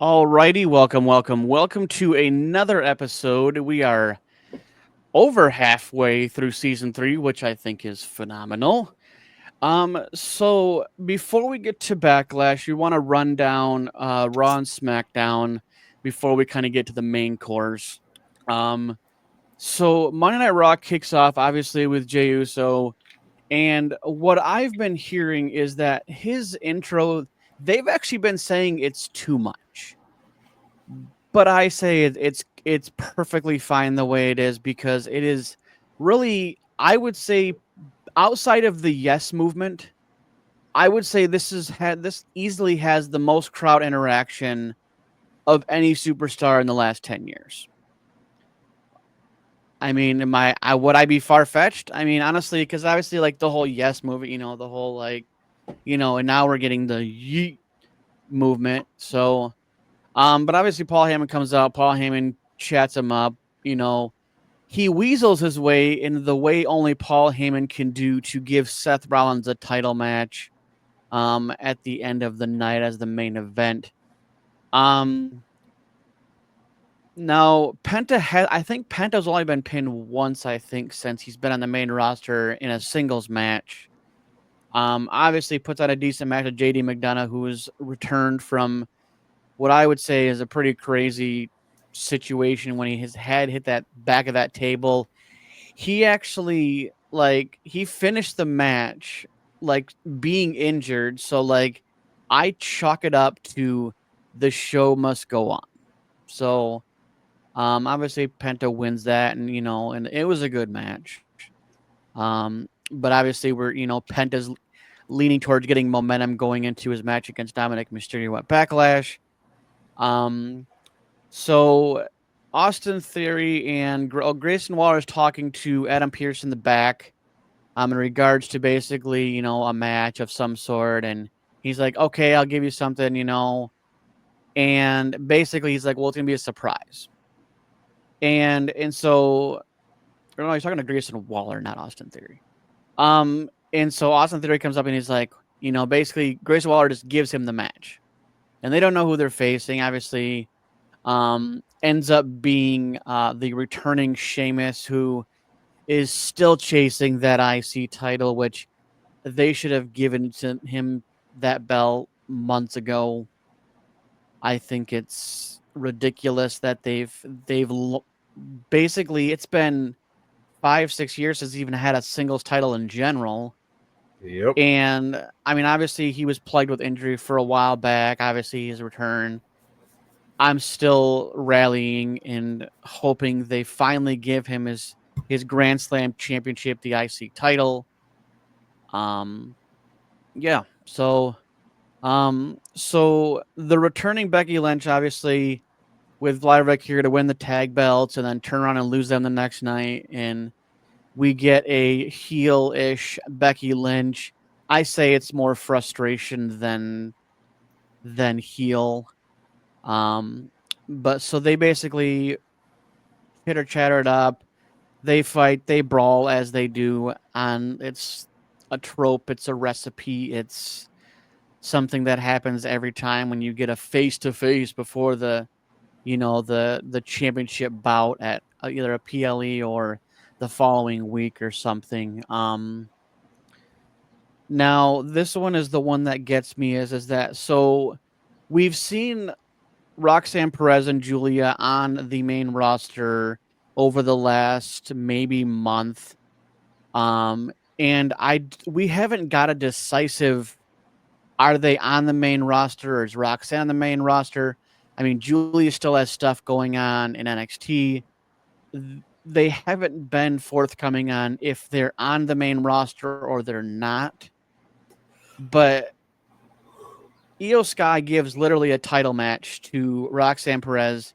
Alrighty, welcome to another episode. We are over halfway through season 3, which I think is phenomenal. So before we get to Backlash, you want to run down Raw and SmackDown before we kind of get to the main course. Um, so Monday Night Raw kicks off obviously with Jey Uso, and what I've been hearing is that his intro, they've actually been saying it's too much. But I say it's perfectly fine the way it is because it is really, I would say, outside of the yes movement, I would say this easily has the most crowd interaction of any superstar in the last 10 years. I mean, would I be far fetched? I mean, honestly, because obviously, like the whole yes movement, the whole and now we're getting the yeet movement. So, but obviously, Paul Heyman comes out. Paul Heyman chats him up. You know, he weasels his way in the way only Paul Heyman can do to give Seth Rollins a title match at the end of the night as the main event. Now I think Penta's only been pinned once, I think, since he's been on the main roster in a singles match. Obviously puts out a decent match with JD McDonough, who has returned from what I would say is a pretty crazy situation when his head hit that back of that table. He actually he finished the match like being injured, so I chalk it up to the show must go on. So obviously Penta wins that, and it was a good match. But obviously Penta's leaning towards getting momentum going into his match against Dominic Mysterio at Backlash. So Austin Theory and Grayson Waller is talking to Adam Pearce in the back in regards to basically, a match of some sort. And he's like, okay, I'll give you something, and basically he's like, well, it's going to be a surprise. And so, no, he's talking to Grayson Waller, not Austin Theory. And so Austin Theory comes up and he's like, basically Grayson Waller just gives him the match. And they don't know who they're facing, obviously. Ends up being the returning Sheamus, who is still chasing that IC title, which they should have given to him that belt months ago. I think it's ridiculous that they've basically, it's been 5-6 years since he even had a singles title in general. Yep. And I mean, obviously he was plagued with injury for a while back. Obviously his return, I'm still rallying and hoping they finally give him his Grand Slam championship, the IC title. Yeah. So the returning Becky Lynch, obviously, with Lyra here to win the tag belts and then turn around and lose them the next night, and we get a heel-ish Becky Lynch. I say it's more frustration than heel. But so they basically chitter chatter it up. They fight, they brawl as they do, and it's a trope, it's a recipe, it's something that happens every time when you get a face to face before the championship bout at either a PLE or the following week or something. Now this one is the one that gets me is that so we've seen Roxanne Perez and Julia on the main roster over the last maybe month. And we haven't got a decisive, are they on the main roster or is Roxanne on the main roster? I mean, Julia still has stuff going on in NXT. They haven't been forthcoming on if they're on the main roster or they're not. But Io Sky gives literally a title match to Roxanne Perez.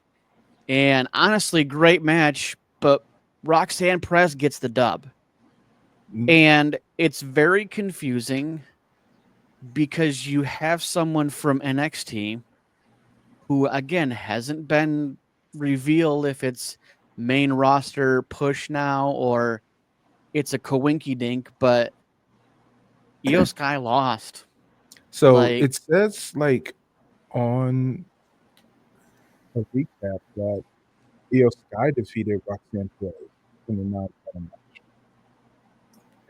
And honestly, great match, but Roxanne Perez gets the dub. And it's very confusing because you have someone from NXT who, again, hasn't been revealed if it's main roster push now or it's a coinky dink, but Io Sky lost. So Like, it says like on a recap that Io Sky defeated Roxanne Perez in the non-title match,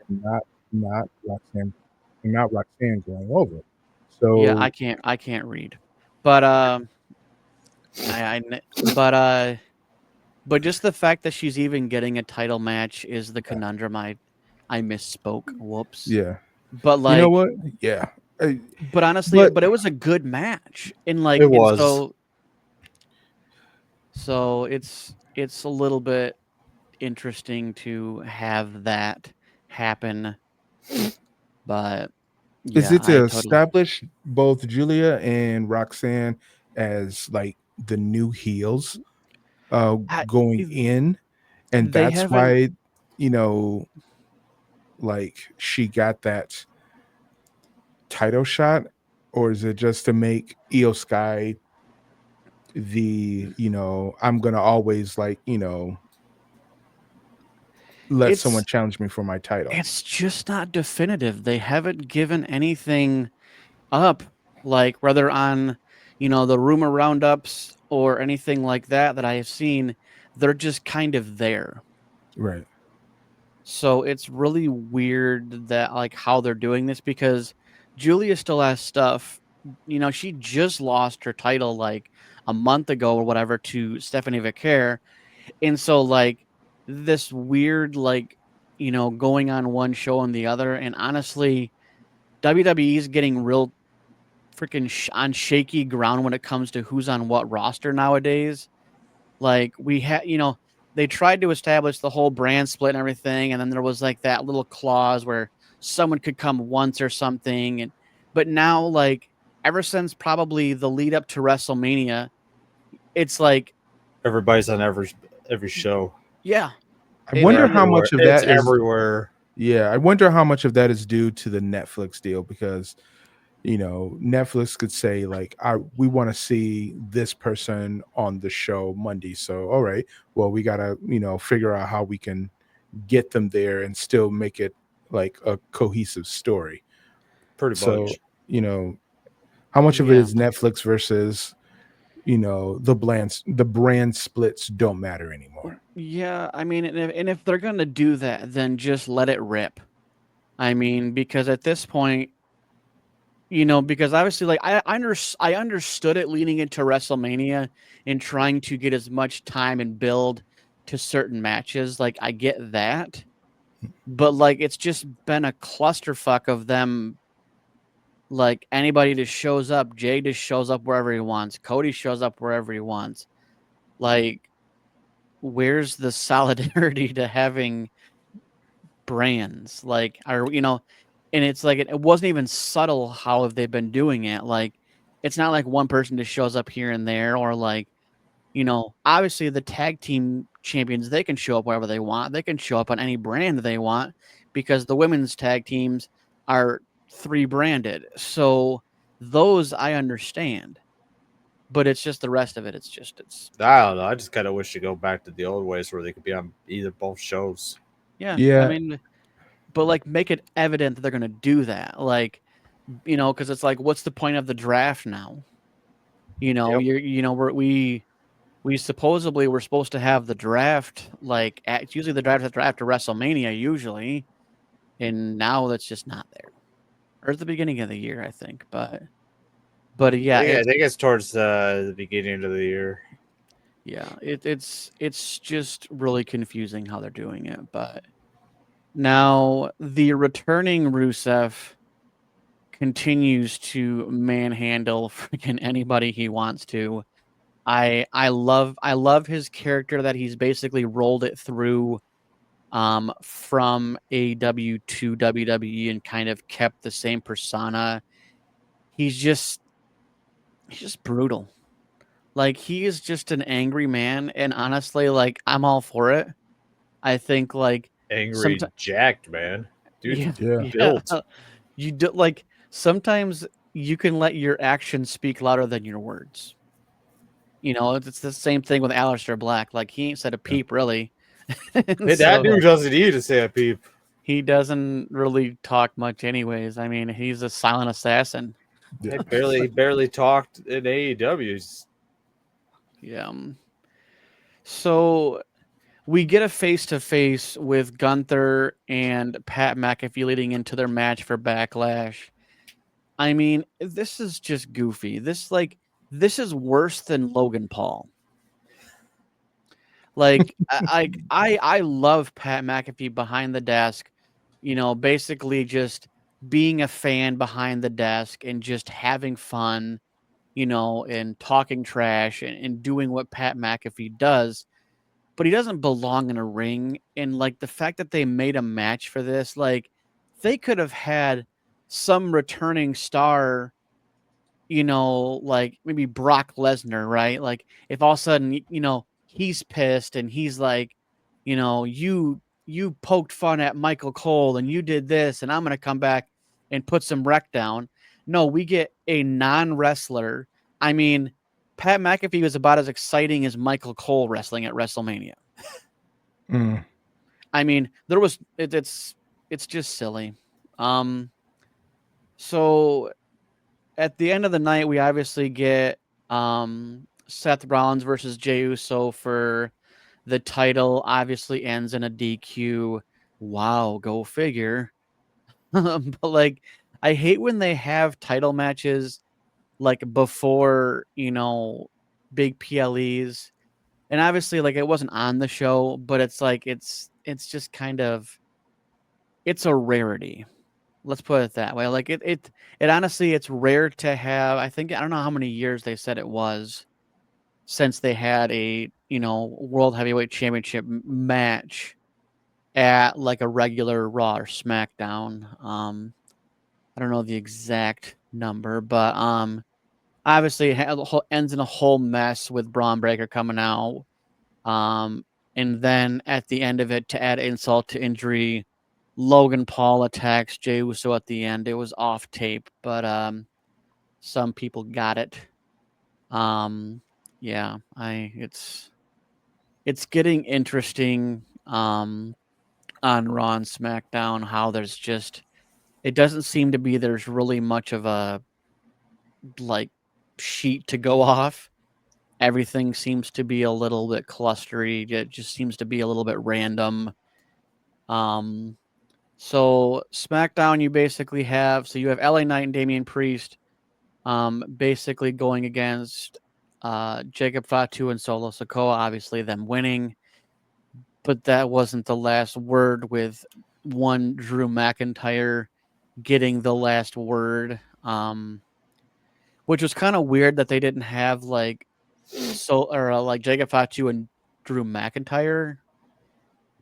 and not Roxanne, and not Roxanne going over. Yeah, So I can't read, but but but just the fact that she's even getting a title match is the conundrum. I misspoke. Whoops. yeah, But you know like, what? Yeah, Uh, but honestly, but but it was a good match, and It like, and was. so it's a little bit interesting to have that happen. But is yeah, it I to totally. establish both Julia and Roxanne as like the new heels I, going in, and they that's haven't. why you know like she got that title shot, or is it just to make Io Sky the I'm gonna always let someone It's challenge me for my title? it's just not definitive. They haven't given anything up, like whether on, the rumor roundups or anything like that I have seen. They're just kind of there. Right. So it's really weird that like how they're doing this because Julia still has stuff. She just lost her title like a month ago or whatever to Stephanie Vicaire. And so like this weird like going on one show and the other. And honestly, WWE is getting real freaking on shaky ground when it comes to who's on what roster nowadays. Like we had, they tried to establish the whole brand split and everything, and then there was like that little clause where someone could come once or something, and but now like ever since probably the lead up to WrestleMania, it's like Everybody's on every show. yeah, I it, They're wonder and how it, everywhere. much of It's that is everywhere. yeah, I wonder how much of that is due to the Netflix deal because Netflix could say like, we want to see this person on the show Monday. So, all right, well, we gotta figure out how we can get them there and still make it like a cohesive story. Pretty So, much. you know, how much of it yeah, is Netflix versus the brand splits don't matter anymore. yeah. I mean, and if they're gonna do that, then just let it rip. I mean, because at this point, because obviously, like I understood it leading into WrestleMania and trying to get as much time and build to certain matches. Like I get that, but like it's just been a clusterfuck of them. Like anybody just shows up. Jay just shows up wherever he wants. Cody shows up wherever he wants. Like, where's the solidarity to having brands? Like, and it's like it wasn't even subtle how have they been doing it. Like, it's not like one person just shows up here and there, or like, obviously the tag team champions, they can show up wherever they want. They can show up on any brand they want because the women's tag teams are 3 branded. So those I understand, but it's just the rest of it. It's I don't know. I just kind of wish to go back to the old ways where they could be on either both shows. yeah. I Yeah, mean, but like make it evident that they're gonna do that. Like, because it's like, what's the point of the draft now? Yep. We supposedly were supposed to have the draft like it's usually the draft after WrestleMania usually, and now that's just not there. Or at the beginning of the year, I think. But yeah, I think it's towards the beginning of the year. it's just really confusing how they're doing it. But now the returning Rusev continues to manhandle freaking anybody he wants to. I love his character that he's basically rolled it through from AEW to WWE and kind of kept the same persona. He's just brutal. Like he is just an angry man, and honestly, like I'm all for it. I think like Angry, sometimes, jacked man. Dude's yeah, yeah. yeah, built. you do like sometimes you can let your actions speak louder than your words. It's the same thing with Aleister Black. Like he ain't said a Yeah. peep really, and Hey, that so dude doesn't need to say a peep. he doesn't really talk much, anyways. I mean, he's a silent assassin. Yeah. He barely talked in AEW. Yeah. So we get a face-to-face with Gunther and Pat McAfee leading into their match for Backlash. I mean, this is just goofy. This is worse than Logan Paul. Like I love Pat McAfee behind the desk, basically just being a fan behind the desk and just having fun, and talking trash and doing what Pat McAfee does. But he doesn't belong in a ring. And like the fact that they made a match for this, like they could have had some returning star, like maybe Brock Lesnar, right? Like if all of a sudden, he's pissed and he's like, you poked fun at Michael Cole and you did this, and I'm gonna come back and put some wreck down. No, we get a non-wrestler. I mean, Pat McAfee was about as exciting as Michael Cole wrestling at WrestleMania. Mm. I mean, it's just silly. So at the end of the night, we obviously get Seth Rollins versus Jey Uso for the title. Obviously ends in a DQ. Wow, go figure. But like, I hate when they have title matches like before, big PLEs. And obviously, like it wasn't on the show, but it's like it's just kind of it's a rarity. Let's put it that way. Like it honestly, it's rare to have. I don't know how many years they said it was since they had a world heavyweight championship match at like a regular Raw or SmackDown. I don't know the exact number, but obviously it ends in a whole mess with Braun Breaker coming out. And then at the end of it, to add insult to injury, Logan Paul attacks Jey Uso at the end. It was off tape, but some people got it. Yeah, it's getting interesting on Raw and SmackDown how it doesn't seem to be there's really much of a like sheet to go off. Everything seems to be a little bit clustery. It just seems to be a little bit random. So SmackDown, you have LA Knight and Damian Priest, basically going against Jacob Fatu and Solo Sikoa, obviously them winning, but that wasn't the last word with one Drew McIntyre getting the last word, which was kind of weird that they didn't have like Jacob Fatu and Drew McIntyre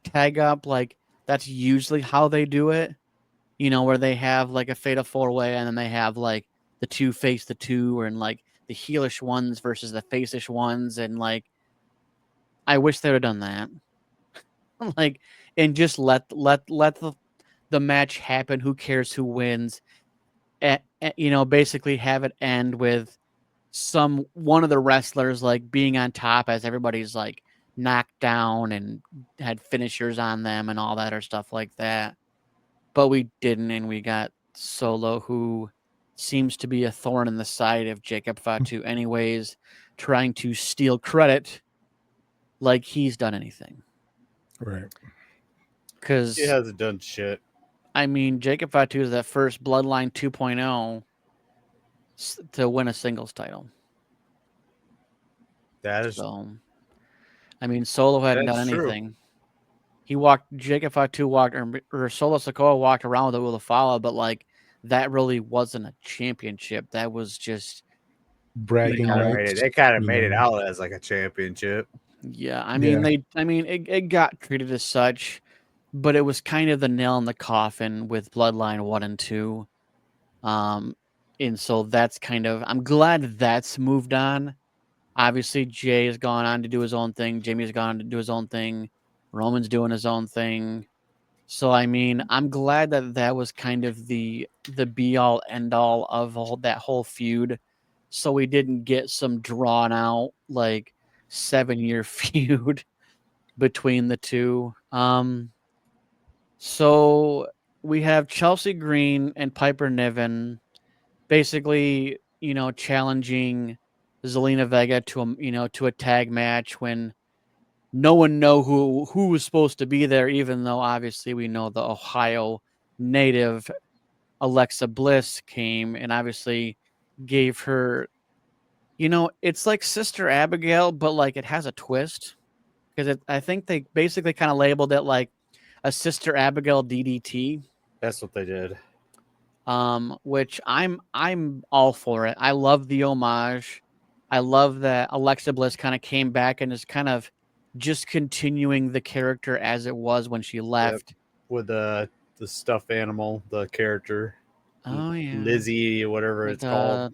tag up. Like that's usually how they do it, where they have like a fatal 4-way and then they have like the two face the two, and like the heelish ones versus the face-ish ones, and like I wish they would have done that. Like, and just let the match happen. Who cares who wins? Basically have it end with one of the wrestlers like being on top as everybody's like knocked down and had finishers on them and all that or stuff like that. But we didn't, and we got Solo, who seems to be a thorn in the side of Jacob Fatu anyways, trying to steal credit like he's done anything. Right. Because He hasn't done shit. I mean, Jacob Fatu is that first Bloodline 2.0 to win a singles title. That is So, I mean, Solo hadn't done That's true. anything. Jacob Fatu walked, or Solo Sikoa walked around with a Will of Fala, but like that really wasn't a championship. That was just Bragging rights. They kind of you made it know. out as like a championship. yeah. I mean, it got treated as such, but it was kind of the nail in the coffin with Bloodline 1 and 2. And so that's I'm glad that's moved on. Obviously, Jay has gone on to do his own thing. Jamie's gone on to do his own thing. Roman's doing his own thing. So I mean, I'm glad that was kind of the be all end all of that whole feud. So we didn't get some drawn out like 7-year feud between the two. So we have Chelsea Green and Piper Niven basically, challenging Zelina Vega to a tag match when no one know who was supposed to be there, even though obviously we know the Ohio native Alexa Bliss came and obviously gave her, it's like Sister Abigail, but like it has a twist because I think they basically kind of labeled it like a Sister Abigail DDT, That's what they did. which I'm all for it. I love the homage. I love that Alexa Bliss kind of came back and is kind of just continuing the character as it was when she left. With the stuffed animal, the character. Oh yeah, Lizzie, whatever with it's called.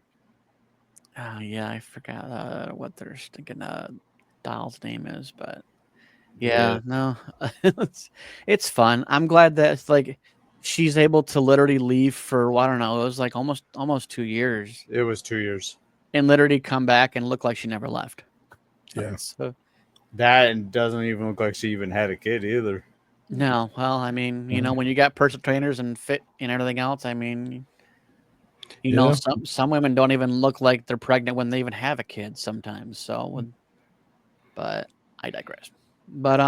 oh yeah, I forgot what their stinking doll's name is, but yeah, no, it's fun. I'm glad that it's like she's able to literally leave for I don't know, it was like almost 2 years, It was 2 years. and literally come back and look like she never left. Yeah. So, That and doesn't even look like she even had a kid either. no, well, I mean, when you got personal trainers and fit and everything else, I mean, Yeah. some women don't even look like they're pregnant when they even have a kid sometimes. So, but I digress. But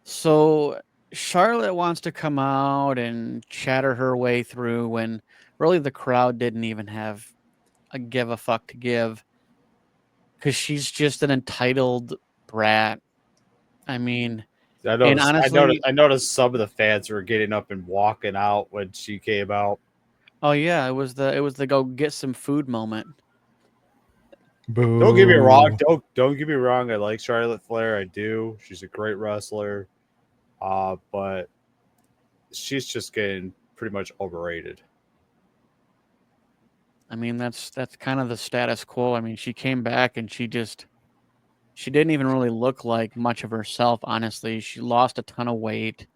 so Charlotte wants to come out and chatter her way through when really the crowd didn't even have a give a fuck to give because she's just an entitled brat. I mean, I and noticed. honestly, I noticed some of the fans were getting up and walking out when she came out. oh yeah, it was the go get some food moment. Boo. Don't get me wrong. Don't get me wrong. I like Charlotte Flair. I do. She's a great wrestler. But she's just getting pretty much overrated. I mean, that's kind of the status quo. I mean, she came back and she didn't even really look like much of herself, honestly. She lost a ton of weight.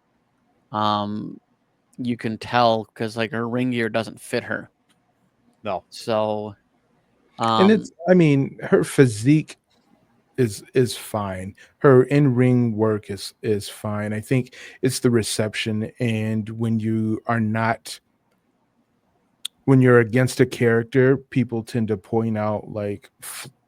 Um, you can tell because like her ring gear doesn't fit her. No, So, And it's, I mean, her physique is fine. Her in-ring work is fine. I think it's the reception, and when you're against a character, people tend to point out like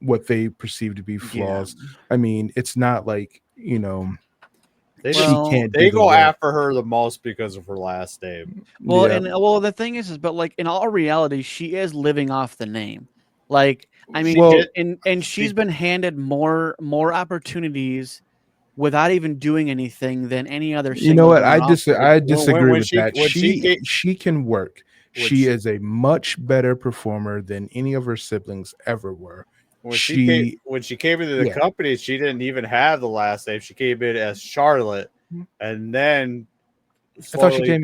what they perceive to be flaws. I mean, it's not like, they she Well, can't do they the go work. after her the most because of her last name. well, Yeah. and the thing is, but like in all reality, she is living off the name. Like, I mean, Well, and she's been handed more opportunities without even doing anything than any other you know singles what? woman wrestler. I disagree When with that. she came, She can work. when She is a much better performer than any of her siblings ever were. She when she came into the Yeah. company, she didn't even have the last name. She came in as Charlotte, and then I thought she slowly came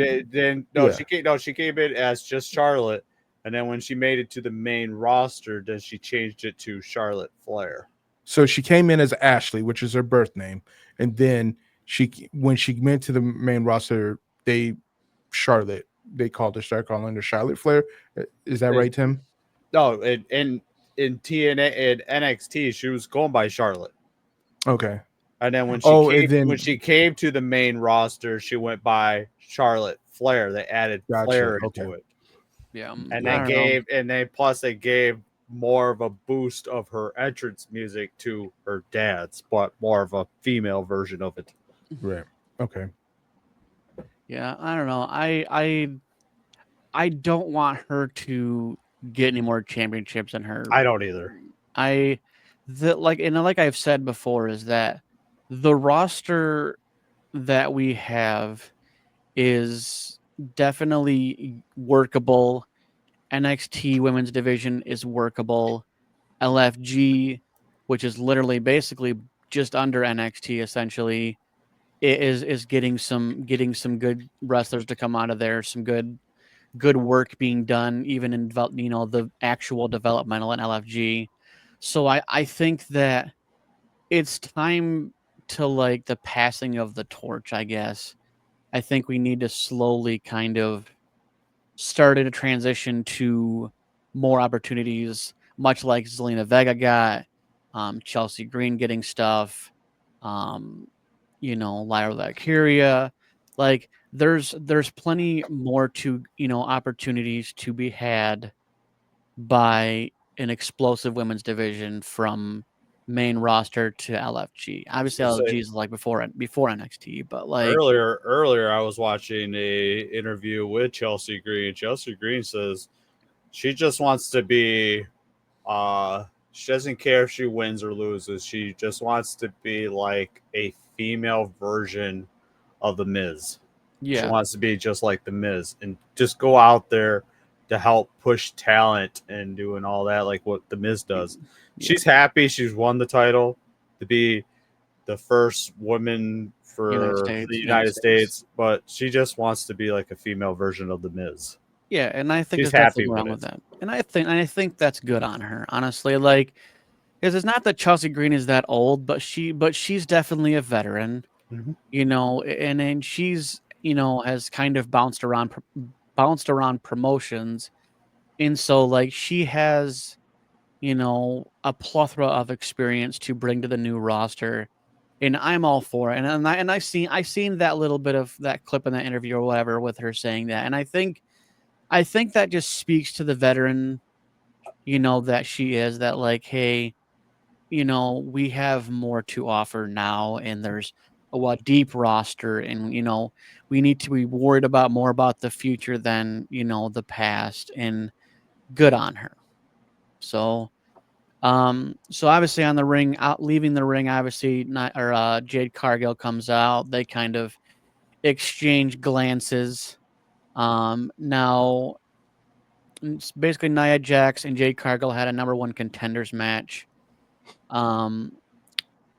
she came in as just Charlotte, and then when she made it to the main roster, then she changed it to Charlotte Flair. So she came in as Ashley, which is her birth name, and then when she went to the main roster, they started calling her Charlotte Flair. Is that right, Tim? No, in TNA and NXT, she was going by Charlotte. Okay. And then when then she came to the main roster, she went by Charlotte Flair. They added Gotcha, Flair okay. into it. Yeah, And I don't know. they gave more of a boost of her entrance music to her dad's, but more of a female version of it. right. Okay. Yeah, I don't know. I don't want her to get any more championships than her. I don't either. Like I've said before is that the roster that we have is definitely workable. NXT women's division is workable. LFG, which is literally basically just under NXT essentially, is getting some good wrestlers to come out of there, some good work being done even in the actual developmental in LFG. So I think that it's time to like the passing of the torch, I guess. I think we need to slowly kind of start in a transition to more opportunities, much like Zelina Vega got, Chelsea Green getting stuff, Lyra Valkyria. Like there's plenty more to opportunities to be had by an explosive women's division from main roster to LFG. Obviously, So LFG is like before NXT, but like earlier, I was watching a interview with Chelsea Green. Chelsea Green says she just wants to be. She doesn't care if she wins or loses. She just wants to be like a female version of the Miz. She yeah, wants to be just like the Miz and just go out there to help push talent and doing all that, like what the Miz does. yeah, She's happy she's won the title to be the first woman for the United States, but she just wants to be like a female version of the Miz. Yeah, and I think She's there's happy nothing wrong with with it. that. And I think that's good on her, honestly. Like, because it's not that Chelsea Green is that old, but she's definitely a veteran, Mhm. you know, and she's, you know, has kind of bounced around promotions, and so like she has, you know, a plethora of experience to bring to the new roster, and I'm all for it. And I seen that little bit of that clip in that interview or whatever with her saying that, and I think that just speaks to the veteran, you know, that she is, that like, hey, you know, we have more to offer now, and there's a deep roster, and you know, we need to be worried about more about the future than, you know, the past, and good on her. So so obviously on the ring, out leaving the ring, obviously not or Jade Cargill comes out. They kind of exchange glances. Now it's basically Nia Jax and Jade Cargill had a number one contenders match. Um,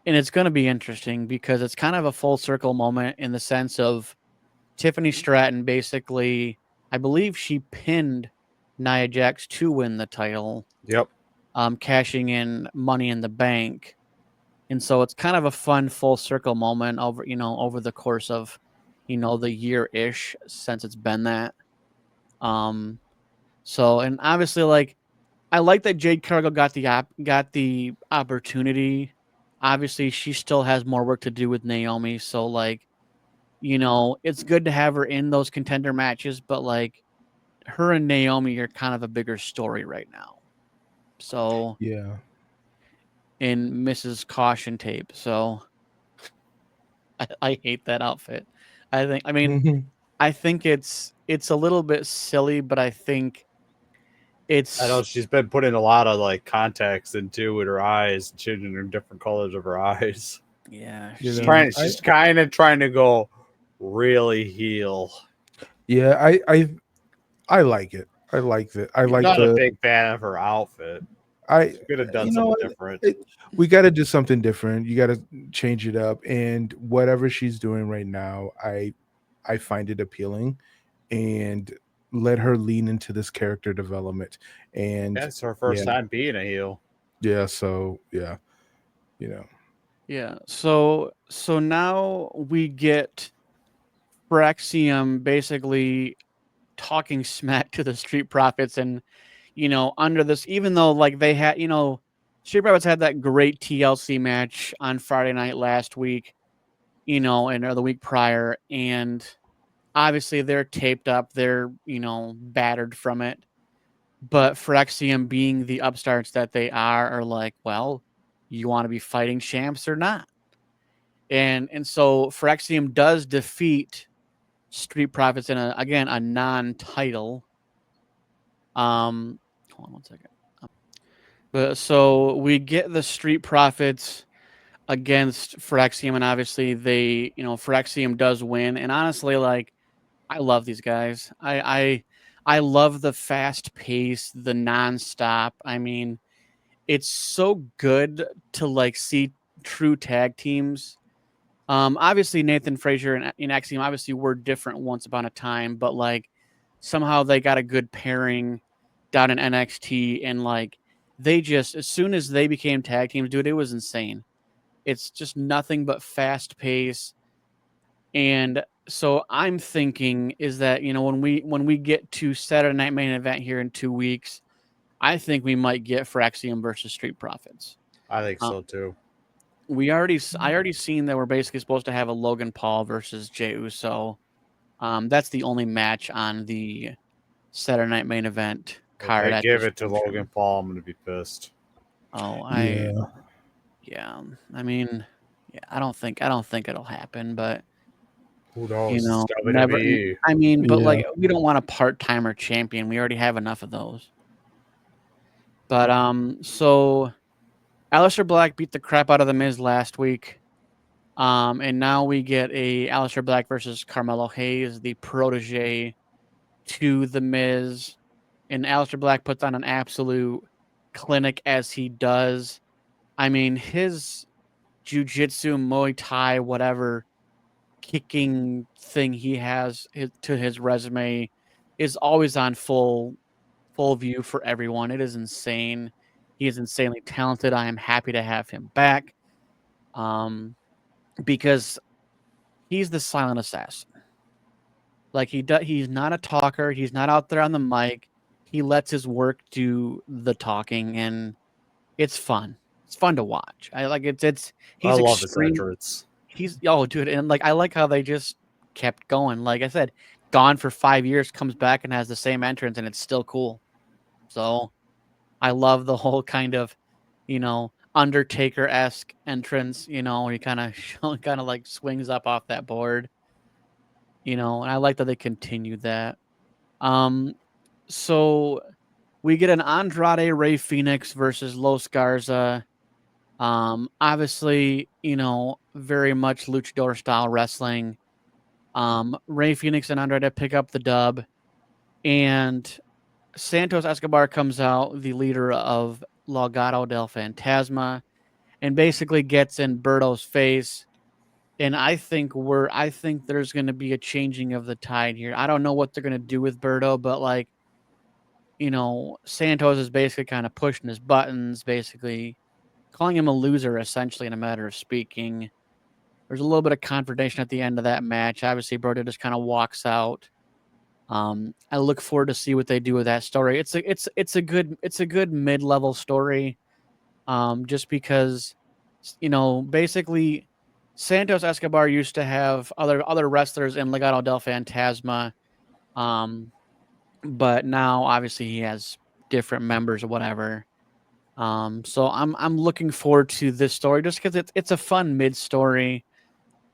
and it's going to be interesting because it's kind of a full circle moment in the sense of Tiffany Stratton basically, I believe she pinned Nia Jax to win the title, Yep. cashing in Money in the Bank. And so it's kind of a fun full circle moment over, you know, over the course of, you know, the year ish since it's been that. Um, so, and obviously, like, I like that Jade Cargill got the opportunity. Obviously, she still has more work to do with Naomi, so like, you know, it's good to have her in those contender matches, but like her and Naomi are kind of a bigger story right now. So, Yeah. in Mrs. Caution tape. So, I hate that outfit. I mean, Mhm. I think it's a little bit silly, but I think I know it's she's been putting a lot of like contacts into with her eyes, changing her different colors of her eyes. yeah, You She's know, trying. She's kind of trying to go really heel. yeah, I like it. I like it. I I'm like not a the big fan of her outfit. I She could have done you know something what? different. We got to do something different. You got to change it up, and whatever she's doing right now, I find it appealing, and let her lean into this character development. And That's her yeah, first time being a heel. yeah, so yeah, you know, yeah. So now we get Braxium basically talking smack to the Street Profits, and you know, under this, even though like they had, you know, Street Profits had that great TLC match on Friday night last week, you know, and or the week prior, and obviously they're taped up, they're, you know, battered from it. But Phyrexium, being the upstarts that they are like, well, you want to be fighting champs or not? And so Phyrexium does defeat Street Profits in a non-title. Hold on one second. But so we get the Street Profits against Phyrexium, and obviously they, you know, Phyrexium does win. And honestly, like, I love these guys. I love the fast pace, the nonstop. I mean, it's so good to like see true tag teams. Obviously Nathan Frazier and Axiom obviously were different once upon a time, but like somehow they got a good pairing down in NXT, and like they just, as soon as they became tag teams, dude, it was insane. It's just nothing but fast pace. And so I'm thinking is that, you know, when we get to Saturday Night Main Event here in 2 weeks, I think we might get Phyrexium versus Street Profits. I think Uh, so too. I already seen that we're basically supposed to have a Logan Paul versus Jey Uso. That's the only match on the Saturday Night Main Event If card they at give this it to juncture. Logan Paul, I'm gonna be pissed. Oh, Yeah. I mean, yeah, I don't think it'll happen, but Who knows? you know, It's never. WWE. I mean, but Yeah. like, we don't want a part-timer champion. We already have enough of those. But so Aleister Black beat the crap out of the Miz last week. And now we get a Aleister Black versus Carmelo Hayes, the protege to the Miz, and Aleister Black puts on an absolute clinic as he does. I mean, his jiu-jitsu, Muay Thai, whatever kicking thing he has to his resume is always on full view for everyone. It is insane. He is insanely talented. I am happy to have him back, because he's the silent assassin. Like, he's not a talker. He's not out there on the mic. He lets his work do the talking, and it's fun. It's fun to watch. I like it's I he's love his extreme. entrance. He's dude, and like I like how they just kept going. Like I said, gone for 5 years, comes back and has the same entrance, and it's still cool. So I love the whole kind of, Undertaker-esque entrance. He kind of like swings up off that board. And I like that they continued that. So we get an Andrade Rey Fenix versus Los Garza. Obviously, very much luchador style wrestling. Rey Fenix and Andrade pick up the dub, and Santos Escobar comes out, the leader of Legado del Fantasma, and basically gets in Berto's face. And I think there's going to be a changing of the tide here. I don't know what they're going to do with Berto, but like, Santos is basically kind of pushing his buttons, basically calling him a loser, essentially, in a matter of speaking. There's a little bit of confrontation at the end of that match. Obviously, Berto just kind of walks out. I look forward to see what they do with that story. It's a good mid-level story. Just because, basically, Santos Escobar used to have other wrestlers in Legado del Fantasma, but now obviously he has different members or whatever. So I'm looking forward to this story just because it's a fun mid story.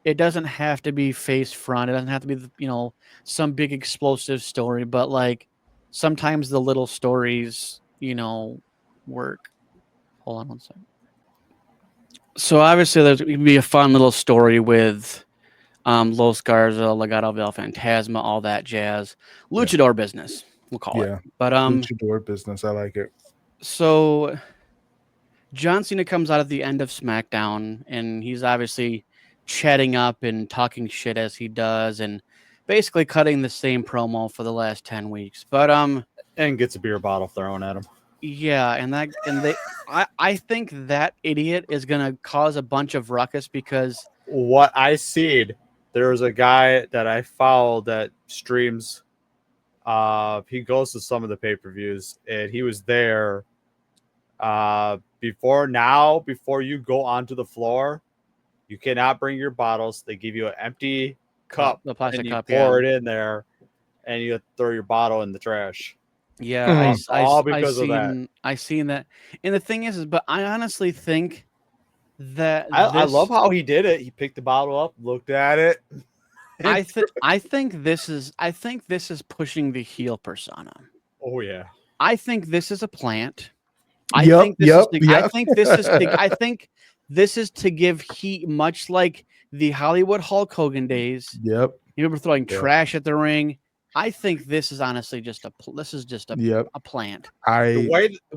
It doesn't have to be face front. It doesn't have to be some big explosive story, but like sometimes the little stories work. Hold on one second. So obviously there's going to be a fun little story with Los Garza, Legado del Fantasma, all that jazz. Luchador business, we'll call it. But luchador business. I like it. So John Cena comes out at the end of SmackDown, and he's obviously chatting up and talking shit as he does, and basically cutting the same promo for the last 10 weeks. But And gets a beer bottle thrown at him. yeah, I think that idiot is gonna cause a bunch of ruckus because What I seen, there was a guy that I follow that streams. He goes to some of the pay-per-views, and he was there. Before you go onto the floor, you cannot bring your bottles. They give you an empty cup, the plastic and you cup, pour it in there, and you throw your bottle in the trash. Yeah, All because of that. I seen that, and the thing is, but I honestly think that I love how he did it. He picked the bottle up, looked at it. I think this is pushing the heel persona. Oh yeah. I think this is a plant. I think this is to give heat, much like the Hollywood Hulk Hogan days. Yep. You remember throwing trash at the ring. I think this is honestly just a plant. The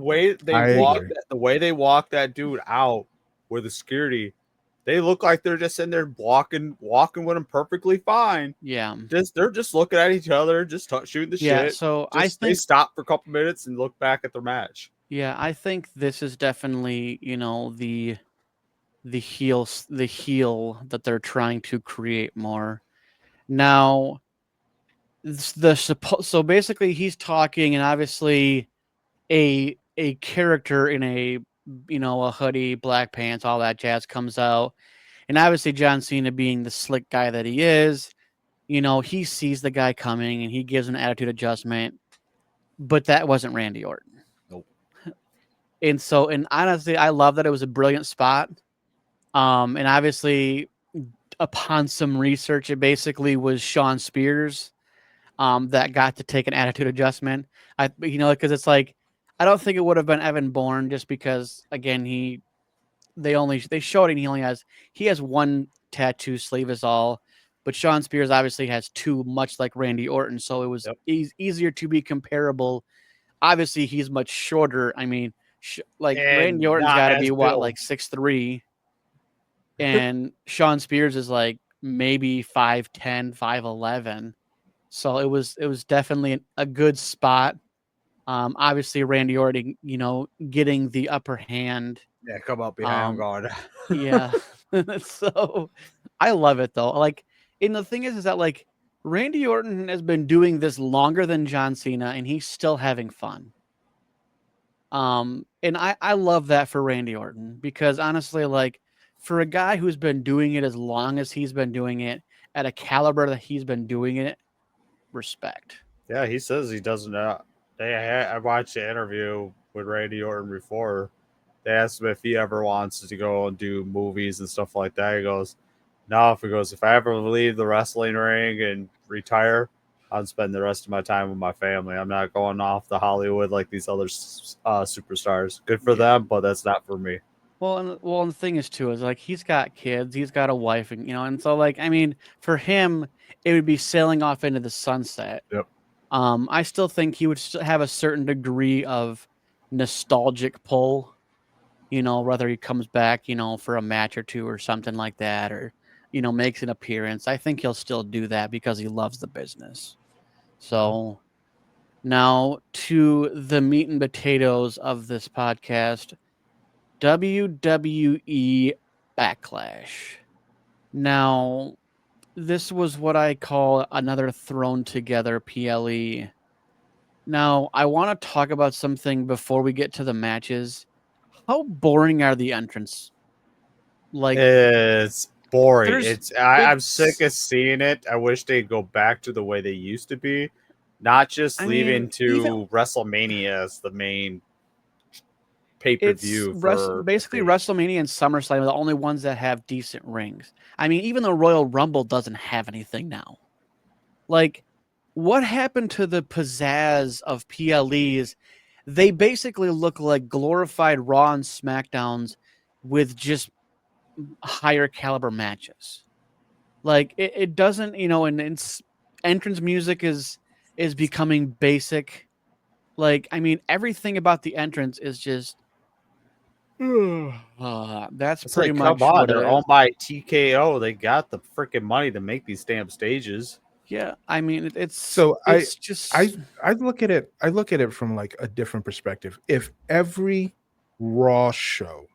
way they walk that dude out with the security, they look like they're just in there walking with him perfectly fine. Yeah, they're just looking at each other, just shooting the shit. So I think they stop for a couple minutes and look back at their match. Yeah, I think this is definitely the heel that they're trying to create more. Now, so basically he's talking, and obviously a character in a hoodie, black pants, all that jazz comes out, and obviously John Cena, being the slick guy that he is, he sees the guy coming and he gives an attitude adjustment. but that wasn't Randy Orton. Nope. And honestly, I love that it was a brilliant spot. And obviously, upon some research, it basically was Sean Spears that got to take an attitude adjustment. Because it's like, I don't think it would have been Evan Bourne, just because again they showed it. And he has one tattoo sleeve is all, but Sean Spears obviously has two, much like Randy Orton. So it was easier to be comparable. Obviously, he's much shorter. I mean, And Randy Orton's not got to as be what, built. like 6'3", and Sean Spears is like maybe 5'10", 5'11". So it was definitely a good spot. Obviously Randy Orton, getting the upper hand. Yeah, come up behind him going. Yeah. So I love it though. Like, and the thing is that like Randy Orton has been doing this longer than John Cena, and he's still having fun. And I love that for Randy Orton, because honestly, like, for a guy who's been doing it as long as he's been doing it at a caliber that he's been doing it, respect. Yeah, he says he doesn't know. I watched the interview with Randy Orton before. They asked him if he ever wants to go and do movies and stuff like that. He goes, "No." If I ever leave the wrestling ring and retire, I'll spend the rest of my time with my family. I'm not going off to Hollywood like these other superstars. Good for them, but that's not for me. Well, and the thing is too is like he's got kids, he's got a wife, and and so like I mean, for him, it would be sailing off into the sunset. Yep. I still think he would have a certain degree of nostalgic pull, whether he comes back, for a match or two or something like that, or makes an appearance. I think he'll still do that because he loves the business. So now to the meat and potatoes of this podcast. WWE Backlash. Now, this was what I call another thrown together PLE. Now, I want to talk about something before we get to the matches. How boring are the entrants? Like, it's boring. I'm it's- sick of seeing it. I wish they'd go back to the way they used to be, not just leaving WrestleMania as the main pay-per-view. Basically WrestleMania and SummerSlam are the only ones that have decent rings. I mean, even the Royal Rumble doesn't have anything now. Like, what happened to the pizzazz of PLEs? They basically look like glorified Raw and SmackDowns with just higher caliber matches. Like, it doesn't, and it's entrance music is becoming basic. Like, I mean, everything about the entrance is just that's It's pretty like, much come on, what they're it owned is. by TKO. They got the freaking money to make these damn stages. Yeah, I mean, it's So it's just I look at it from like a different perspective. If every Raw show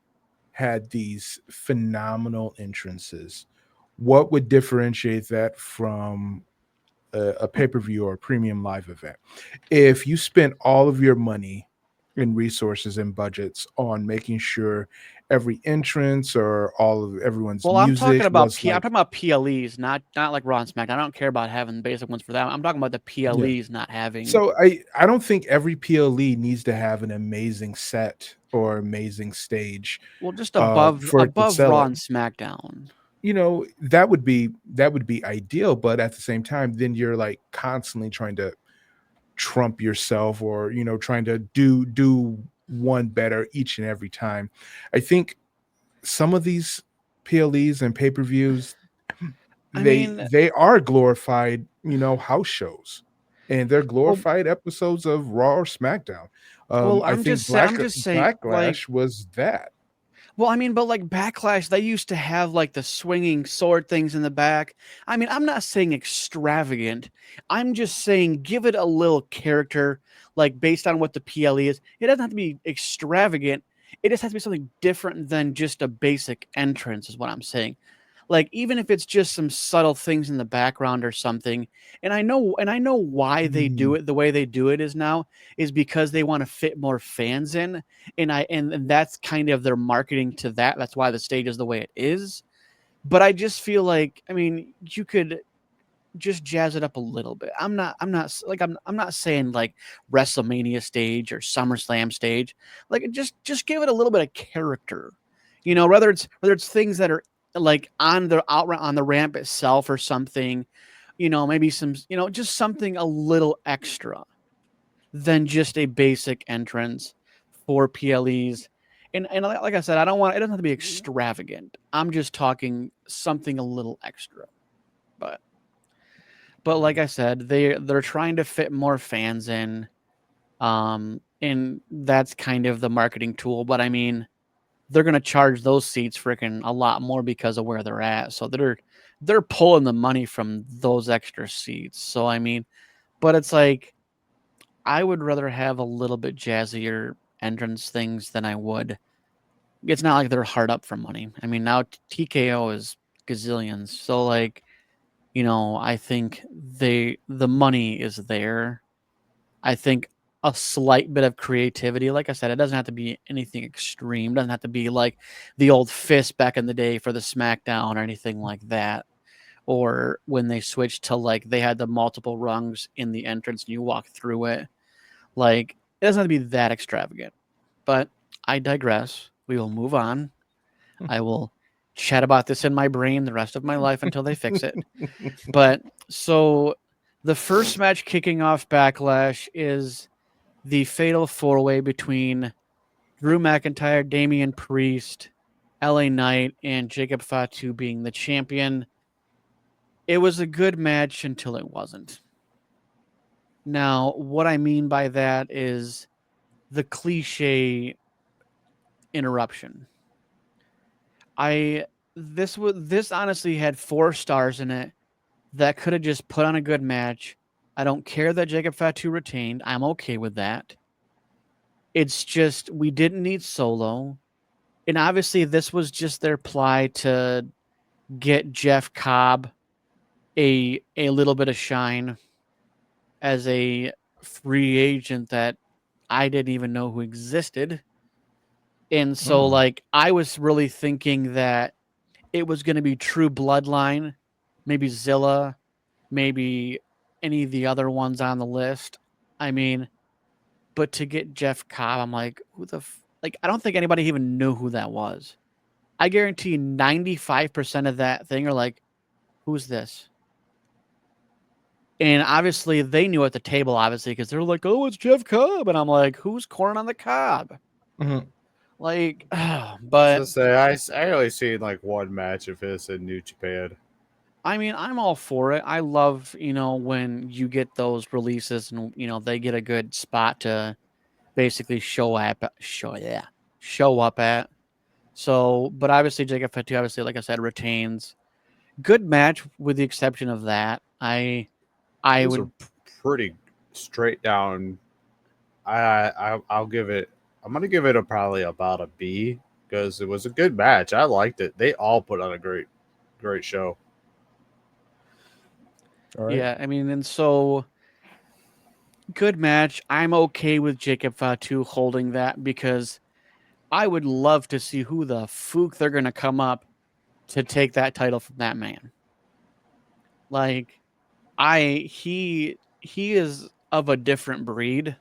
had these phenomenal entrances, what would differentiate that from a pay-per-view or a premium live event? If you spent all of your money and resources and budgets on making sure every entrance or all of everyone's well, I'm talking music about was I'm like, talking about PLEs, not like Raw and SmackDown. I don't care about having basic ones for that. I'm talking about the PLEs not having. so I don't think every PLE needs to have an amazing set or amazing stage. Well, just above for it to sell Raw it. and SmackDown. That would be ideal, but at the same time, then you're like constantly trying to trump yourself, or trying to do one better each and every time. I think some of these PLEs and pay-per-views, I mean, they are glorified, house shows, and they're well, glorified episodes of Raw or SmackDown. well, I I'm think just saying, like, Backlash was that. well, I mean, but like Backlash, they used to have like the swinging sword things in the back. I mean, I'm not saying extravagant. I'm just saying give it a little character, like based on what the PLE is. It doesn't have to be extravagant. It just has to be something different than just a basic entrance, is what I'm saying. Like, even if it's just some subtle things in the background or something. And I know why they do it the way they do it is because they want to fit more fans in. And that's kind of their marketing to that. That's why the stage is the way it is. But I just feel like, I mean, you could just jazz it up a little bit. I'm not saying like WrestleMania stage or SummerSlam stage. Like just give it a little bit of character. You know, whether it's things that are like on the ramp itself or something, you know, maybe some, you know, just something a little extra than just a basic entrance for PLEs. And like I said, it doesn't have to be extravagant. I'm just talking something a little extra. But like I said, they're trying to fit more fans in. And that's kind of the marketing tool. But I mean, they're gonna charge those seats freaking a lot more because of where they're at. So they're pulling the money from those extra seats. So I mean, but it's like I would rather have a little bit jazzier entrance things than I would. It's not like they're hard up for money. I mean, now TKO is gazillions. So like, you know, I think the money is there. I think a slight bit of creativity, like I said, it doesn't have to be anything extreme. It doesn't have to be like the old Fist back in the day for the SmackDown or anything like that. Or when they switched to like they had the multiple rungs in the entrance and you walk through it. Like it doesn't have to be that extravagant. But I digress. We will move on. I will chat about this in my brain the rest of my life until they fix it. But so the first match kicking off Backlash is the fatal four-way between Drew McIntyre, Damian Priest, LA Knight, and Jacob Fatu being the champion. It was a good match until it wasn't. Now, what I mean by that is the cliche interruption. This honestly had 4 stars in it that could have just put on a good match. I don't care that Jacob Fatu retained. I'm okay with that. It's just we didn't need Solo. And obviously this was just their ply to get Jeff Cobb a little bit of shine as a free agent that I didn't even know who existed. And so like I was really thinking that it was going to be True Bloodline, maybe Zilla, maybe any of the other ones on the list. I mean, but to get Jeff Cobb, I'm like, I don't think anybody even knew who that was. I guarantee 95% of that thing are like, who's this? And obviously they knew at the table, obviously, because they're like, oh, it's Jeff Cobb. And I'm like, who's corn on the cob? Mhm. Like, But but say I only seen like one match of his in New Japan. I mean, I'm all for it. I love, you know, when you get those releases and, you know, they get a good spot to basically show up at. So, but obviously Jacob Fatu, obviously, like I said, retains. Good match with the exception of that. I Those would are pretty straight down. I'll give it. I'm gonna give it probably about a B because it was a good match. I liked it. They all put on a great show. All right. Yeah, I mean, and so good match. I'm okay with Jacob Fatu holding that because I would love to see who the fook they're gonna come up to take that title from that man. Like, he is of a different breed.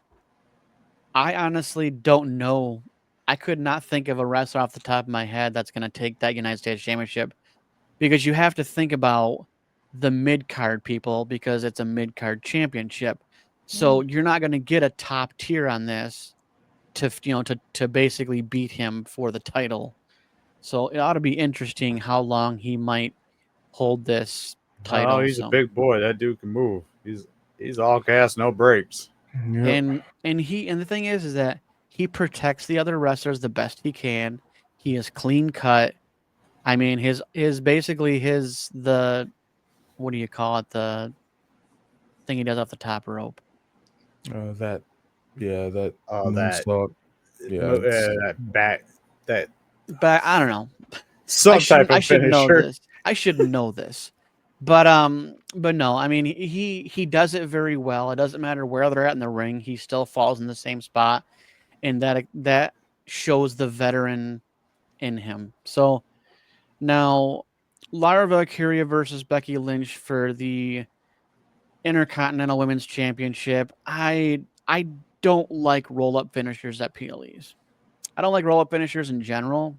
I honestly don't know. I could not think of a wrestler off the top of my head that's gonna take that United States Championship because you have to think about the mid card people because it's a mid card championship. So you're not going to get a top tier on this to basically beat him for the title. So it ought to be interesting how long he might hold this title. Oh, he's So a big boy. That dude can move. He's all gas, no brakes. Yep. and the thing is that he protects the other wrestlers the best he can. He is clean cut. I mean his basically his the what do you call it, the thing he does off the top rope. That That moonsault. Yeah, that back that But I don't know. some type I of should know finisher. this. I should know this. But no, I mean he does it very well. It doesn't matter where they're at in the ring, he still falls in the same spot. And that shows the veteran in him. So now Lara Valkyria versus Becky Lynch for the Intercontinental Women's Championship. I don't like roll-up finishers at PLEs. I don't like roll-up finishers in general,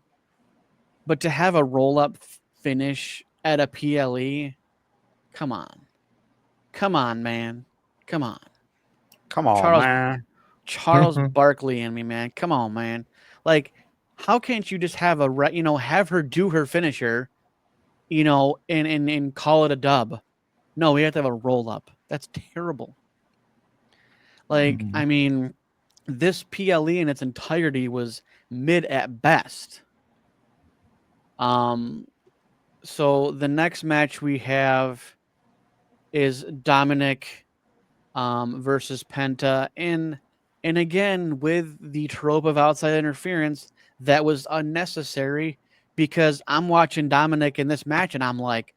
but to have a roll-up finish at a PLE, come on. Come on, man. Come on. Come on, Charles man. Charles Barkley in me, man. Come on, man. Like, how can't you just have have her do her finisher, and call it a dub? No, we have to have a roll up. That's terrible. Like, Mhm. I mean, this PLE in its entirety was mid at best. So the next match we have is Dominic versus Penta, and again with the trope of outside interference that was unnecessary, because I'm watching Dominic in this match and I'm like,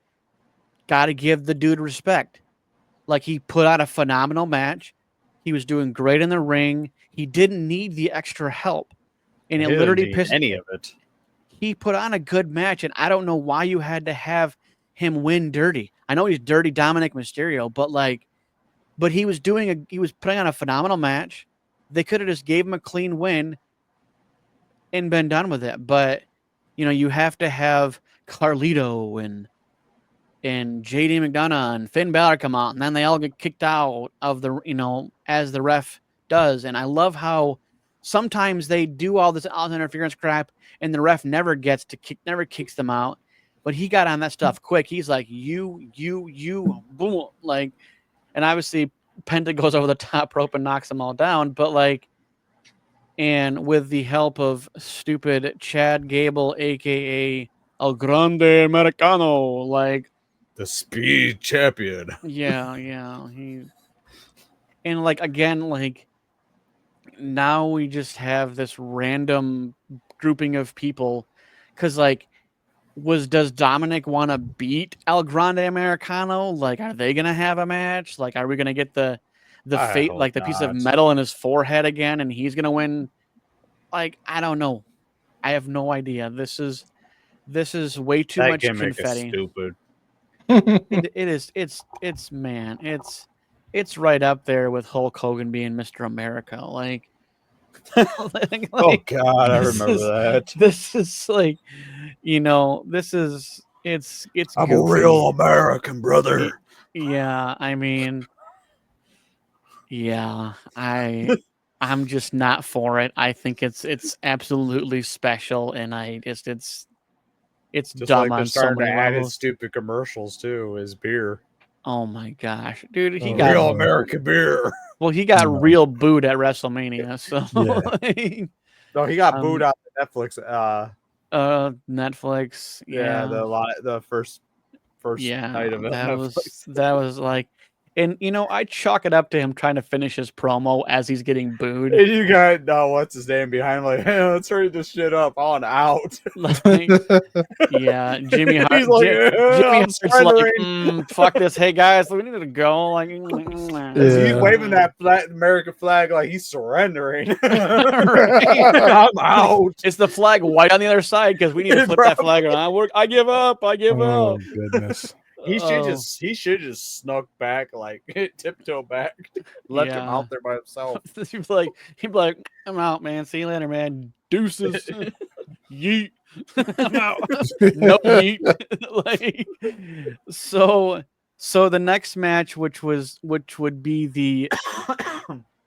gotta give the dude respect. Like, he put out a phenomenal match. He was doing great in the ring. He didn't need the extra help, and He it didn't literally need pissed. any of it. He put on a good match, and I don't know why you had to have him win dirty. I know he's dirty Dominic Mysterio, but he was putting on a phenomenal match. They could have just gave him a clean win and been done with it. But you have to have Carlito and JD McDonough and Finn Balor come out, and then they all get kicked out of the as the ref does. And I love how sometimes they do all this outside interference crap, and the ref never kicks them out. But he got on that stuff quick. He's like, you, boom, like. And obviously, Penta goes over the top rope and knocks them all down. But and with the help of stupid Chad Gable, aka El Grande Americano, The Speed Champion. yeah, again, now we just have this random grouping of people, because does Dominic want to beat El Grande Americano? Are they gonna have a match? Are we gonna get the I fate, hope the piece of not. metal in his forehead again, and he's gonna win? I don't know. I have no idea. This is way too That much gimmick is confetti. stupid. It is. It's right up there with Hulk Hogan being Mr. America. Oh God, I remember that. This is this is it's I'm a goofy. real American, brother. Yeah, I mean, yeah, I'm just not for it. I think it's absolutely special, and it's Just dumb like they're on so starting to many add his levels. stupid commercials too. His beer, Oh my gosh, dude, he Oh, got real American beer. well, he got No. real booed at WrestleMania, so Yeah. No, he got booed out of Netflix. Netflix, Yeah, yeah. the first Yeah, night of it. Netflix. that was and I chalk it up to him trying to finish his promo as he's getting booed. And you got what's his name behind him, like, hey, let's hurry this shit up on out. Yeah, Jimmy Hart. He's like, Jimmy I'm Hart's surrendering. fuck this. Hey guys, we need to go. He's Yeah. waving that American flag like he's surrendering. Right. I'm out. It's the flag white on the other side because we need to flip that flag around. I give up. I give Oh up. goodness. He should Oh, just snuck back, like tiptoe back, left him yeah. out there by himself. he'd be like, I'm out, man. See you later, man. Deuces. Yeet. I'm out. No yeet. So the next match, which would be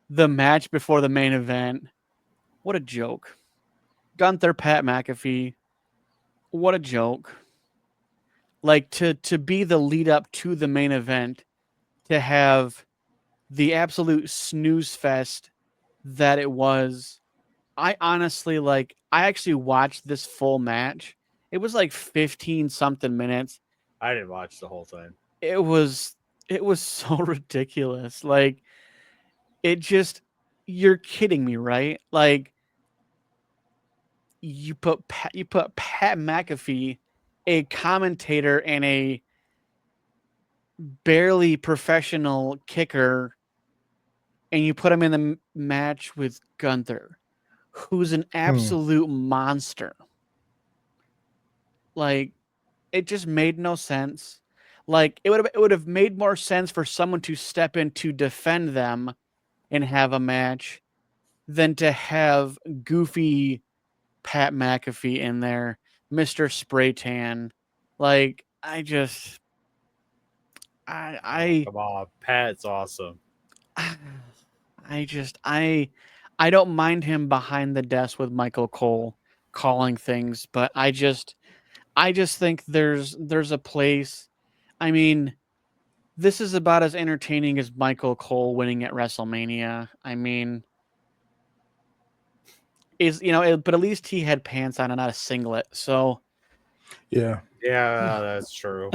the match before the main event. What a joke. Gunther, Pat McAfee. What a joke. To be the lead up to the main event, to have the absolute snooze fest that it was. I honestly I actually watched this full match. It was 15 something minutes. I didn't watch the whole thing. It was so ridiculous. You're kidding me, right? You put Pat McAfee, a commentator and a barely professional kicker, and you put him in the match with Gunther, who's an absolute monster. It just made no sense. Like it would have made more sense for someone to step in to defend them and have a match than to have goofy Pat McAfee in there, Mr. Spray Tan. Like I Come on, Pat's awesome. I just I don't mind him behind the desk with Michael Cole calling things, but I just think there's a place. I mean, this is about as entertaining as Michael Cole winning at WrestleMania. I mean, but at least he had pants on and not a singlet. So Yeah. Yeah, that's true.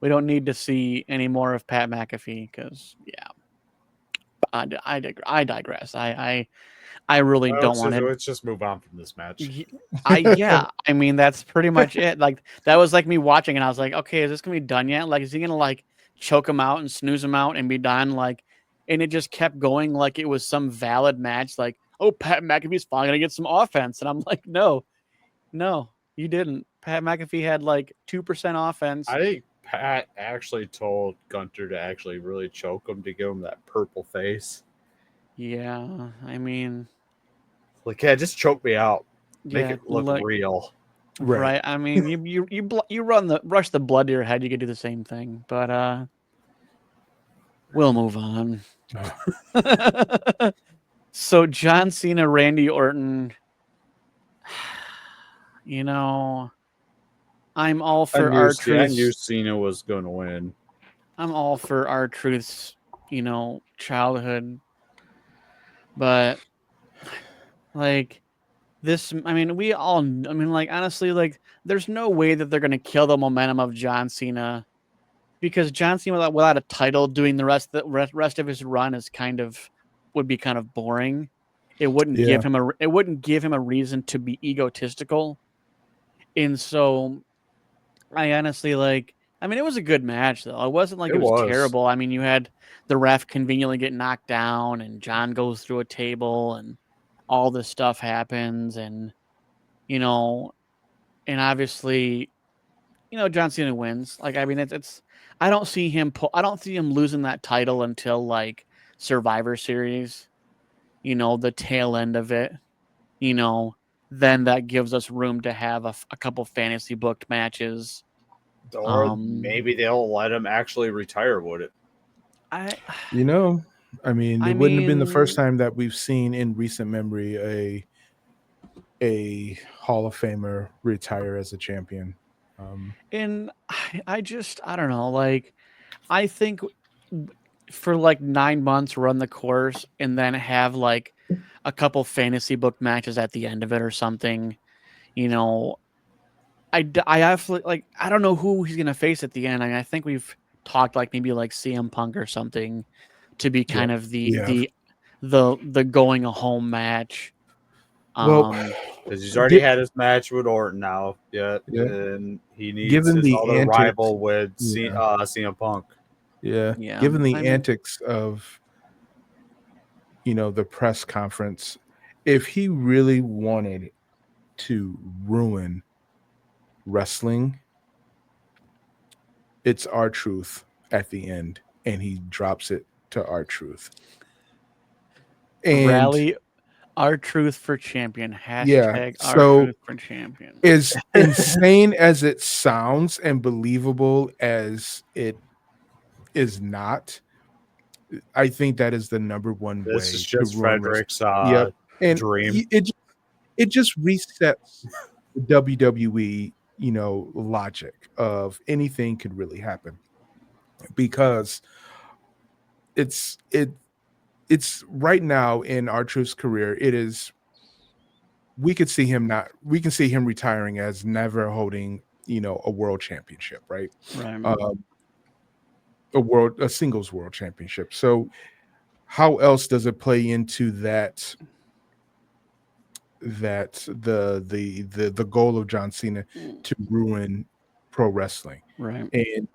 we don't need to see any more of Pat McAfee because I digress. I really don't want to. Let's just move on from this match. I mean that's pretty much it. Like that was like me watching and I was like, okay, is this gonna be done yet? Like, is he gonna like choke him out and snooze him out and be done? Like, and it just kept going like it was some valid match. Like, oh, Pat McAfee's finally gonna get some offense, and I'm like, no, you didn't. Pat McAfee had like 2% offense. I think Pat actually told Gunter to actually really choke him to give him that purple face. Yeah, I mean, Like, yeah, just choke me out. Make yeah, it look real. right. I mean, you rush the blood to your head, you could do the same thing, but we'll move on. So John Cena, Randy Orton. You know, I'm all for R-Truth. I knew Cena was going to win. I'm all for R-Truth's, childhood, but like this. I mean, honestly, like, there's no way that they're gonna kill the momentum of John Cena, because John Cena without a title doing the rest of his run would be kind of boring. It wouldn't give him a reason to be egotistical. And so I honestly it was a good match though. It wasn't like it was terrible. I mean, you had the ref conveniently get knocked down and John goes through a table and all this stuff happens and and obviously John Cena wins. Like, I mean, it's I don't see him losing that title until like Survivor Series. The tail end of it. Then that gives us room to have a couple fantasy booked matches. Or maybe they'll let him actually retire, would it? I mean, it wouldn't have been the first time that we've seen in recent memory a Hall of Famer retire as a champion. And I don't know. Like, I think for like 9 months, run the course and then have like a couple fantasy book matches at the end of it or something. I have like, I don't know who he's gonna face at the end. I mean, I think we've talked like maybe like CM Punk or something to be kind of the going home match. Well, because he's already had his match with Orton now, and he needs his other rival with CM Punk. Yeah. Given the antics of the press conference, if he really wanted to ruin wrestling, it's R-Truth at the end, and he drops it to R-Truth. And rally R-Truth for champion. Hashtag R-Truth for champion. As insane as it sounds and believable as it is not, I think that is the number one way. This is just Frederick's dream. It just resets the WWE, logic of anything could really happen, because it's right now in R-Truth's career. We can see him retiring as never holding, a world championship, right? A singles world championship. So how else does it play into that the goal of John Cena to ruin pro wrestling? Right. And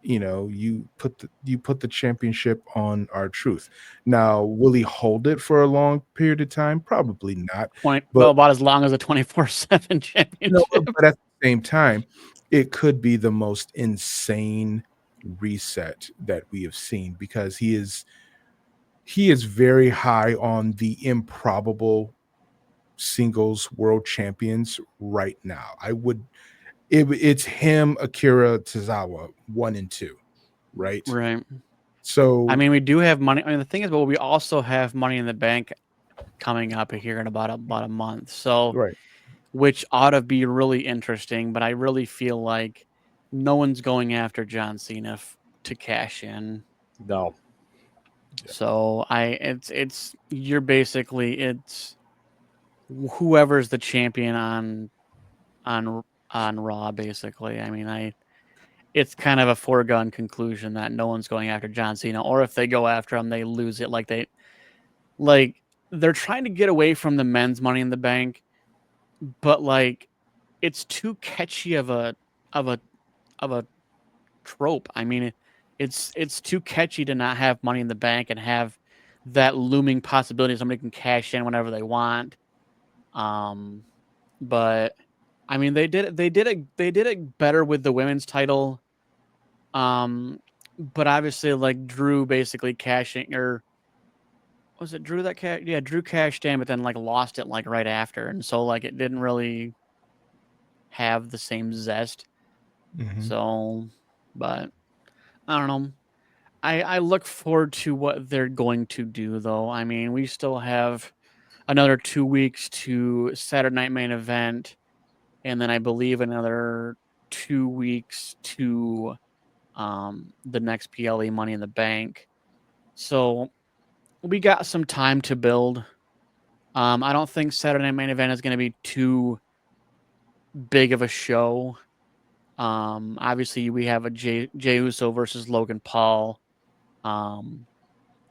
you put the championship on R-Truth. Now, will he hold it for a long period of time? Probably not. About as long as a 24/7 championship. But at the same time, it could be the most insane reset that we have seen, because he is very high on the improbable singles world champions right now. It's him, Akira Tozawa, 1 and 2, right? Right. So I mean, we do have money. I mean, the thing is, but we also have Money in the Bank coming up here in about a month. So, right. which ought to be really interesting. But I really feel like no one's going after John Cena to cash in. No. So it's you're basically it's whoever's the champion on Raw. Basically, I mean, it's kind of a foregone conclusion that no one's going after John Cena, or if they go after him, they lose it. Like they're trying to get away from the men's Money in the Bank, but like it's too catchy of a trope. I mean, it's too catchy to not have Money in the Bank and have that looming possibility somebody can cash in whenever they want. But I mean, they did it better with the women's title. But obviously, like Drew basically cashing, or was it Drew that cashed? Yeah, Drew cashed in, but then like lost it like right after, and so like it didn't really have the same zest. Mhm. So, but I don't know. I look forward to what they're going to do, though. I mean, we still have another 2 weeks to Saturday Night Main Event, and then I believe another 2 weeks to the next PLE Money in the Bank. So we got some time to build. I don't think Saturday Night Main Event is going to be too big of a show. Obviously, we have a Jey Uso versus Logan Paul.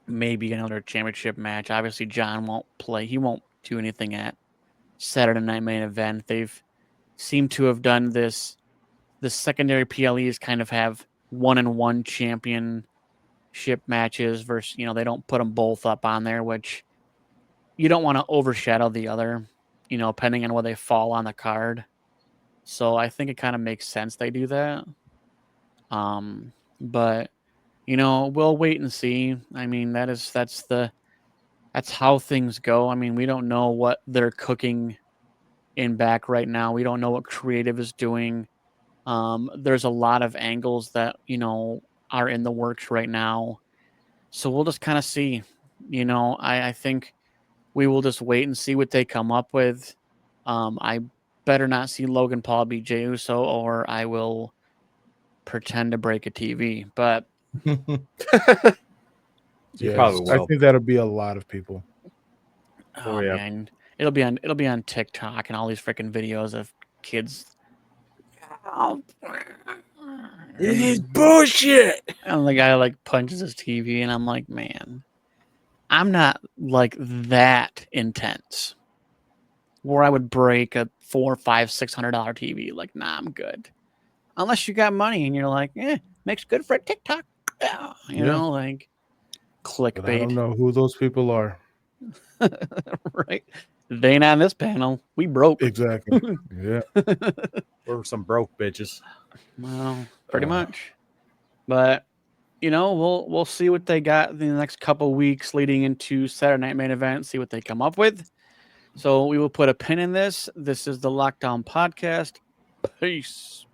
Maybe another championship match. Obviously, John won't play. He won't do anything at Saturday Night Main Event. They've seemed to have done this. The secondary PLEs kind of have 1-on-1 championship matches versus, they don't put them both up on there, which you don't want to overshadow the other, depending on where they fall on the card. So I think it kind of makes sense they do that. But we'll wait and see. I mean, that's how things go. I mean, we don't know what they're cooking in back right now. We don't know what creative is doing. There's a lot of angles that, are in the works right now. So we'll just kind of see. I think we will just wait and see what they come up with. I better not see Logan Paul beat Jey Uso, or I will pretend to break a TV. But You Yes, probably I will. think that'll be a lot of people. oh yeah. man, it'll be on TikTok and all these freaking videos of kids. This is bullshit. And the guy like punches his TV, and I'm like, man, I'm not like that intense where I would break a $400, $500, $600 TV. Like, nah, I'm good. Unless you got money and you're like, makes good for a TikTok. Yeah, you Yeah. know, like But I don't clickbait, know who those people are. right? They ain't on this panel. We broke. Exactly. Yeah. We're some broke bitches. Well, pretty much. But we'll see what they got in the next couple weeks leading into Saturday Night Main Event. See what they come up with. So we will put a pin in this. This is the Lockdown Podcast. Peace.